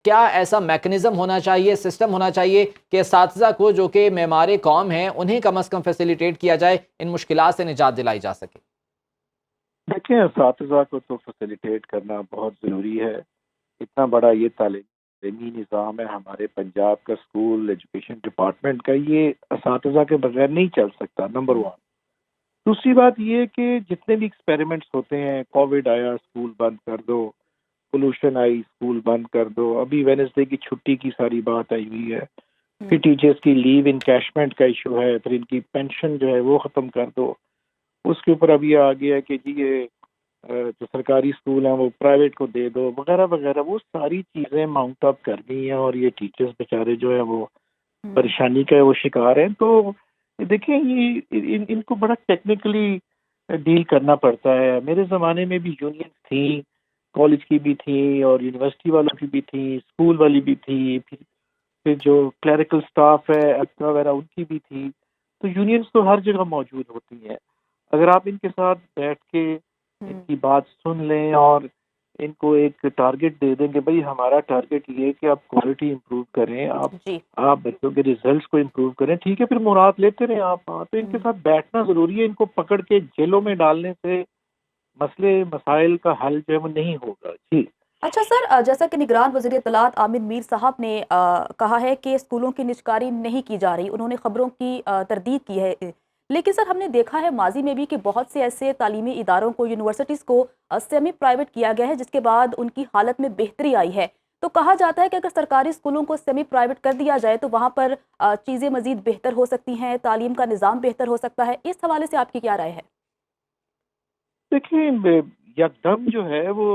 क्या ऐसा मैकेनिज्म होना चाहिए, सिस्टम होना चाहिए कि असातिज़ा को जो कि मेमार कौम हैं उन्हें कम अज़ कम फैसिलिटेट किया जाए, इन मुश्किलात से निजात दिलाई जा सके? देखिए, असातिज़ा को तो फैसिलिटेट करना बहुत ज़रूरी है। इतना बड़ा ये तालीमी निज़ाम है हमारे पंजाब का, स्कूल एजुकेशन डिपार्टमेंट का, ये असातिज़ा के बगैर नहीं चल सकता, नंबर 1। दूसरी बात ये कि जितने भी एक्सपेरिमेंट्स होते हैं, कोविड आया स्कूल बंद कर दो, पोल्यूशन आई स्कूल बंद कर दो, अभी वेडनेसडे की छुट्टी की सारी बात आई हुई है, फिर टीचर्स की लीव इनकैशमेंट का इशू है, फिर इनकी पेंशन जो है वो ख़त्म कर दो। उसके ऊपर अभी आ गया है कि जी ये जो सरकारी स्कूल हैं वो प्राइवेट को दे दो, वगैरह वगैरह। वो सारी चीज़ें माउंट अप कर गई हैं और ये टीचर्स बेचारे जो है वो परेशानी का वो शिकार हैं। तो देखिए, ये इनको बड़ा टेक्निकली डील करना पड़ता है। मेरे ज़माने में भी यूनियंस थी, कॉलेज की भी थी और यूनिवर्सिटी वालों की भी थी, स्कूल वाली भी थी, फिर जो क्लरिकल स्टाफ है एक्स्ट्रा वगैरह उनकी भी थी। तो यूनियंस तो हर जगह मौजूद होती हैं। अगर आप इनके साथ बैठ के इनकी बात सुन लें और इनको एक टारगेट दे दें कि भाई हमारा टारगेट ये है कि आप क्वालिटी इम्प्रूव करें, जी। आप बच्चों के रिजल्ट्स को इम्प्रूव करें, ठीक है, फिर मुराद लेते रहें आप। हाँ, तो इनके साथ बैठना ज़रूरी है। इनको पकड़ के जेलों में डालने से मसले मसाइल का हल जो है वो नहीं होगा। जी। अच्छा सर, जैसा कि निगरान वज़ीर इत्तलात आमिर मीर साहब ने कहा है कि स्कूलों की निजकारी नहीं की जा रही, उन्होंने खबरों की तरदीद की है। लेकिन सर हमने देखा है माजी में भी कि बहुत से ऐसे तालीमी इदारों को, यूनिवर्सिटीज़ को सेमी प्राइवेट किया गया है, जिसके बाद उनकी हालत में बेहतरी आई है। तो कहा जाता है कि अगर सरकारी स्कूलों को सेमी प्राइवेट कर दिया जाए तो वहाँ पर चीज़ें मज़ीद बेहतर हो सकती हैं, तालीम का निज़ाम बेहतर हो सकता है। इस हवाले से आपकी क्या राय है? देखिए, यकदम जो है वो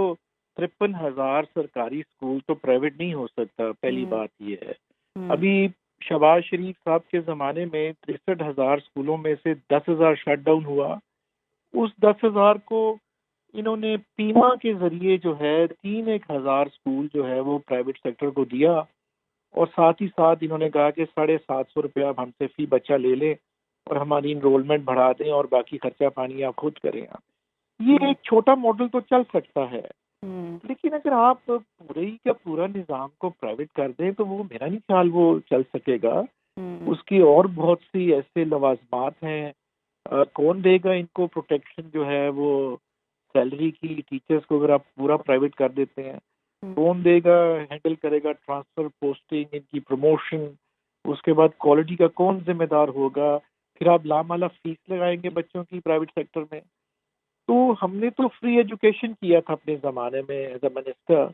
53,000 सरकारी स्कूल तो प्राइवेट नहीं हो सकता, पहली हुँ, बात ये है। हुँ, अभी शहबाज शरीफ साहब के ज़माने में 63,000 स्कूलों में से 10,000 शट डाउन हुआ। उस 10,000 को इन्होंने पीमा के ज़रिए जो है 3-1 हज़ार स्कूल जो है वो प्राइवेट सेक्टर को दिया और साथ ही साथ इन्होंने कहा कि 750 रुपया आप हमसे फ़ी बच्चा ले लें और हमारी इनरोलमेंट बढ़ा दें और बाकी खर्चा पानी आप खुद करें आप। ये हुँ, एक छोटा मॉडल तो चल सकता है, हुँ, लेकिन अगर आप पूरे ही का पूरा निज़ाम को प्राइवेट कर दें तो वो मेरा नहीं ख्याल वो चल सकेगा। हुँ, उसकी और बहुत सी ऐसे लवाज़मात हैं। कौन देगा इनको प्रोटेक्शन जो है वो सैलरी की, टीचर्स को अगर आप पूरा प्राइवेट कर देते हैं? हुँ। कौन देगा, हैंडल करेगा ट्रांसफ़र, पोस्टिंग, इनकी प्रमोशन? उसके बाद क्वालिटी का कौन ज़िम्मेदार होगा? फिर आप लामाला फ़ीस लगाएँगे बच्चों की प्राइवेट सेक्टर में। तो हमने तो फ्री एजुकेशन किया था अपने ज़माने में एज़ अ मिनिस्टर।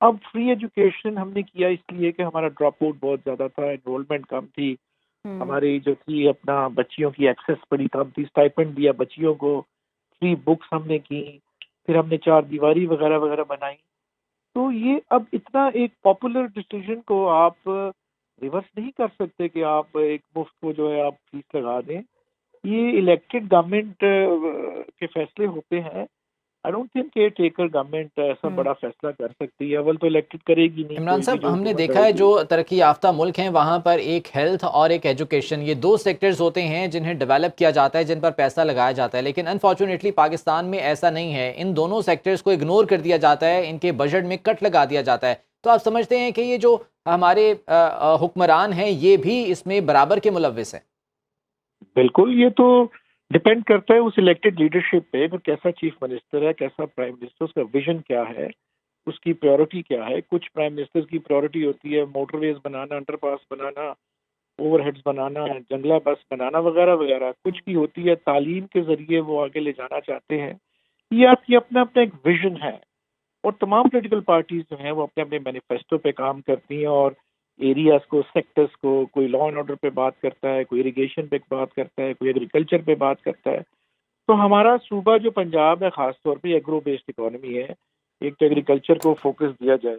अब फ्री एजुकेशन हमने किया इसलिए कि हमारा ड्रॉप आउट बहुत ज़्यादा था, एनरोलमेंट कम थी, हुँ, हमारी जो थी अपना बच्चियों की एक्सेस बड़ी कम थी, स्टाइपेंड दिया बच्चियों को, फ्री बुक्स हमने की, फिर हमने चार दीवारी वगैरह वगैरह बनाई। तो ये अब इतना एक पॉपुलर डिसीजन को आप रिवर्स नहीं कर सकते कि आप एक मुफ्त को जो है आप फीस लगा दें। ये इलेक्टेड गवर्नमेंट के फैसले होते हैं। I don't think care taker government ऐसा हुँ। बड़ा फैसला कर सकती है। अव्वल तो इलेक्टेड करेगी नहीं, इमरान कोई भी साहब, जो हमने हुकूमत देखा है आएगी। जो तरक्की याफ्ता मुल्क हैं वहाँ पर एक हेल्थ और एक एजुकेशन, ये दो सेक्टर्स होते हैं जिन्हें डेवलप किया जाता है, जिन पर पैसा लगाया जाता है। लेकिन अनफॉर्चुनेटली पाकिस्तान में ऐसा नहीं है, इन दोनों सेक्टर्स को इग्नोर कर दिया जाता है, इनके बजट में कट लगा दिया जाता है। तो आप समझते हैं कि ये जो हमारे हुक्मरान हैं ये भी इसमें बराबर के मुलविस हैं? बिल्कुल, ये तो डिपेंड करता है उस इलेक्टेड लीडरशिप पे कि कैसा चीफ मिनिस्टर है, कैसा प्राइम मिनिस्टर, उसका विजन क्या है, उसकी प्रायोरिटी क्या है। कुछ प्राइम मिनिस्टर्स की प्रायोरिटी होती है मोटरवेज बनाना, अंडरपास बनाना, ओवरहेड्स बनाना, जंगला बस बनाना वगैरह वगैरह। कुछ की होती है तालीम के ज़रिए वो आगे ले जाना चाहते हैं। ये आपकी अपना-अपना एक विजन है और तमाम पॉलिटिकल पार्टीज़ जो हैं वो अपने-अपने मैनिफेस्टो पे काम करती हैं और एरियाज़ को, सेक्टर्स को, कोई लॉ एंड ऑर्डर पे बात करता है, कोई इरिगेशन पे बात करता है, कोई एग्रीकल्चर पे बात करता है। तो हमारा सूबा जो पंजाब है ख़ास तौर पे एग्रो बेस्ड इकोनॉमी है। एक तो एग्रीकल्चर को फोकस दिया जाए।